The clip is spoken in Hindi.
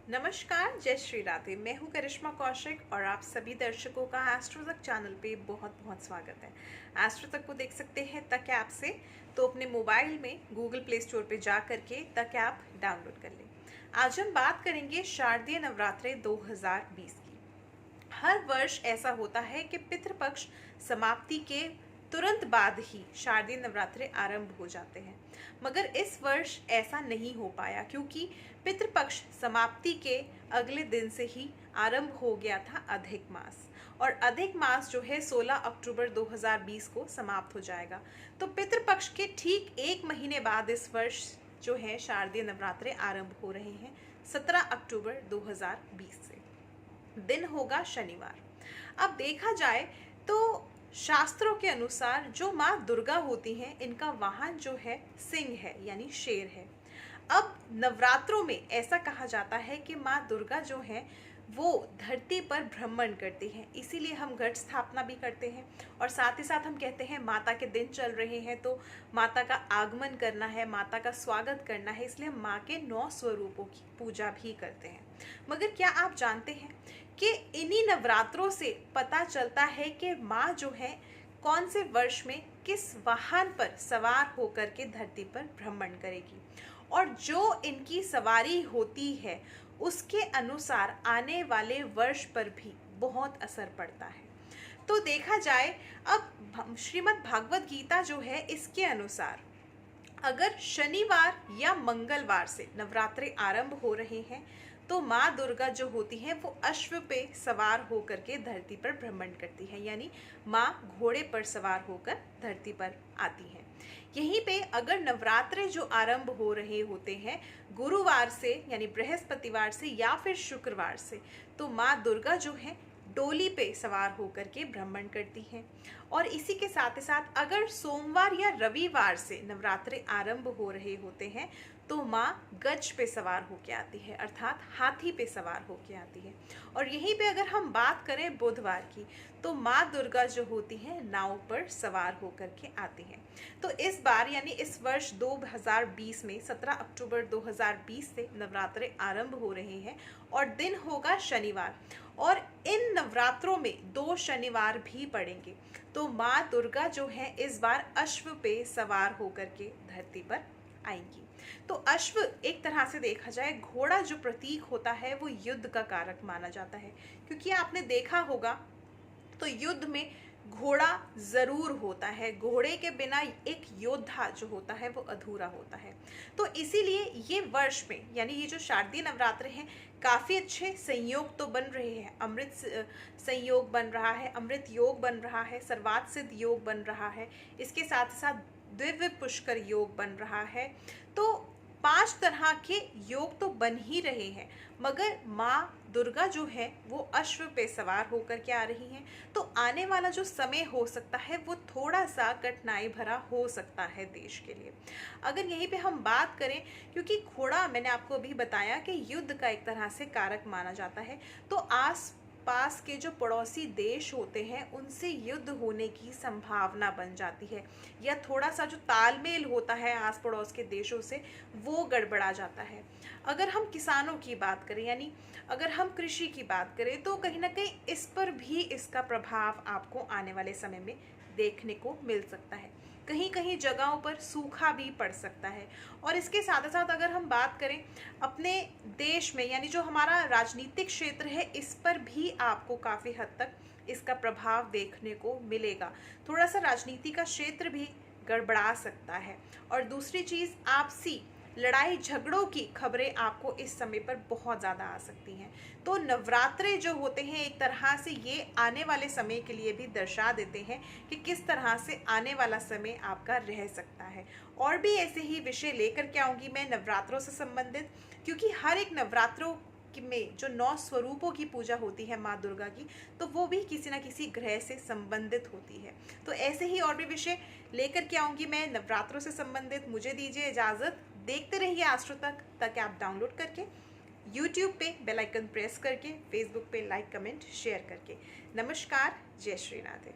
नमस्कार, जय श्री राधे। मैं हूं करिश्मा कौशिक और आप सभी दर्शकों का एस्ट्रो तक चैनल पे बहुत बहुत स्वागत है। एस्ट्रो तक को देख सकते हैं तक ऐप से, तो अपने मोबाइल में गूगल प्ले स्टोर पे जा करके तक ऐप डाउनलोड कर लें। आज हम बात करेंगे शारदीय नवरात्रे 2020 की। हर वर्ष ऐसा होता है कि पितृपक्ष समाप्ति के तुरंत बाद ही शारदीय नवरात्रे आरंभ हो जाते हैं, मगर इस वर्ष ऐसा नहीं हो पाया क्योंकि पितृपक्ष समाप्ति के अगले दिन से ही आरंभ हो गया था अधिक मास। और अधिक मास जो है 16 अक्टूबर 2020 को समाप्त हो जाएगा। तो पितृपक्ष के ठीक एक महीने बाद इस वर्ष जो है शारदीय नवरात्रे आरंभ हो रहे हैं 17 अक्टूबर 2020 से। दिन होगा शनिवार। अब देखा जाए तो शास्त्रों के अनुसार जो माँ दुर्गा होती हैं, इनका वाहन जो है सिंह है, यानी शेर है। अब नवरात्रों में ऐसा कहा जाता है कि माँ दुर्गा जो है वो धरती पर भ्रमण करती हैं, इसीलिए हम घट स्थापना भी करते हैं। और साथ ही साथ हम कहते हैं माता के दिन चल रहे हैं तो माता का आगमन करना है, माता का स्वागत करना है, इसलिए माँ के 9 स्वरूपों की पूजा भी करते हैं। मगर क्या आप जानते हैं कि इन्हीं नवरात्रों से पता चलता है कि माँ जो है कौन से वर्ष में किस वाहन पर सवार होकर के धरती पर भ्रमण करेगी, और जो इनकी सवारी होती है उसके अनुसार आने वाले वर्ष पर भी बहुत असर पड़ता है। तो देखा जाए, अब श्रीमद् भागवत गीता जो है इसके अनुसार अगर शनिवार या मंगलवार से नवरात्रे आरंभ हो रहे हैं तो माँ दुर्गा जो होती है वो अश्व पे सवार होकर के धरती पर भ्रमण करती है, यानी माँ घोड़े पर सवार होकर धरती पर आती हैं। यहीं पे अगर नवरात्रे जो आरंभ हो रहे होते हैं गुरुवार से यानी बृहस्पतिवार से या फिर शुक्रवार से, तो माँ दुर्गा जो है डोली पे सवार होकर के भ्रमण करती हैं। और इसी के साथ ही साथ अगर सोमवार या रविवार से नवरात्रे आरंभ हो रहे होते हैं तो माँ गज पे सवार होके आती है, अर्थात हाथी पे सवार होके आती है। और यहीं पे अगर हम बात करें बुधवार की, तो माँ दुर्गा जो होती है नाव पर सवार होकर के आती हैं। तो इस बार यानी इस वर्ष 2020 में 17 अक्टूबर 2020 से नवरात्रे आरंभ हो रहे हैं और दिन होगा शनिवार। और इन नवरात्रों में 2 शनिवार भी पड़ेंगे। तो माँ दुर्गा जो है इस बार अश्व पे सवार होकर के धरती पर आएंगी। तो अश्व एक तरह से देखा जाए घोड़ा जो प्रतीक होता है वो युद्ध का कारक माना जाता है, क्योंकि आपने देखा होगा तो युद्ध में घोड़ा जरूर होता है, घोड़े के बिना एक योद्धा जो होता है वो अधूरा होता है। तो इसीलिए ये वर्ष में यानी ये जो शारदीय नवरात्र हैं काफ़ी अच्छे संयोग तो बन रहे हैं। अमृत संयोग बन रहा है, अमृत योग बन रहा है, सर्वार्थ सिद्ध योग बन रहा है, इसके साथ साथ दिव्य पुष्कर योग बन रहा है। तो 5 तरह के योग तो बन ही रहे हैं, मगर माँ दुर्गा जो है वो अश्व पे सवार होकर के आ रही हैं। तो आने वाला जो समय हो सकता है वो थोड़ा सा कठिनाई भरा हो सकता है देश के लिए। अगर यहीं पे हम बात करें, क्योंकि घोड़ा मैंने आपको अभी बताया कि युद्ध का एक तरह से कारक माना जाता है, तो आस पास के जो पड़ोसी देश होते हैं उनसे युद्ध होने की संभावना बन जाती है, या थोड़ा सा जो तालमेल होता है आस पड़ोस के देशों से वो गड़बड़ा जाता है। अगर हम किसानों की बात करें यानी अगर हम कृषि की बात करें तो कहीं ना कहीं इस पर भी इसका प्रभाव आपको आने वाले समय में देखने को मिल सकता है। कहीं कहीं जगहों पर सूखा भी पड़ सकता है। और इसके साथ साथ अगर हम बात करें अपने देश में यानी जो हमारा राजनीतिक क्षेत्र है इस पर भी आपको काफ़ी हद तक इसका प्रभाव देखने को मिलेगा। थोड़ा सा राजनीति का क्षेत्र भी गड़बड़ा सकता है। और दूसरी चीज़, आपसी लड़ाई झगड़ों की खबरें आपको इस समय पर बहुत ज़्यादा आ सकती हैं। तो नवरात्रे जो होते हैं एक तरह से ये आने वाले समय के लिए भी दर्शा देते हैं कि किस तरह से आने वाला समय आपका रह सकता है। और भी ऐसे ही विषय लेकर के आऊँगी मैं नवरात्रों से संबंधित, क्योंकि हर एक नवरात्रों में जो 9 स्वरूपों की पूजा होती है माँ दुर्गा की, तो वो भी किसी न किसी ग्रह से संबंधित होती है। तो ऐसे ही और भी विषय लेकर के आऊँगी मैं नवरात्रों से संबंधित। मुझे दीजिए इजाज़त। देखते रहिए एस्ट्रो तक ऐप डाउनलोड करके, यूट्यूब पे बेल आइकन प्रेस करके, फेसबुक पे लाइक कमेंट शेयर करके। नमस्कार, जय श्री राधे।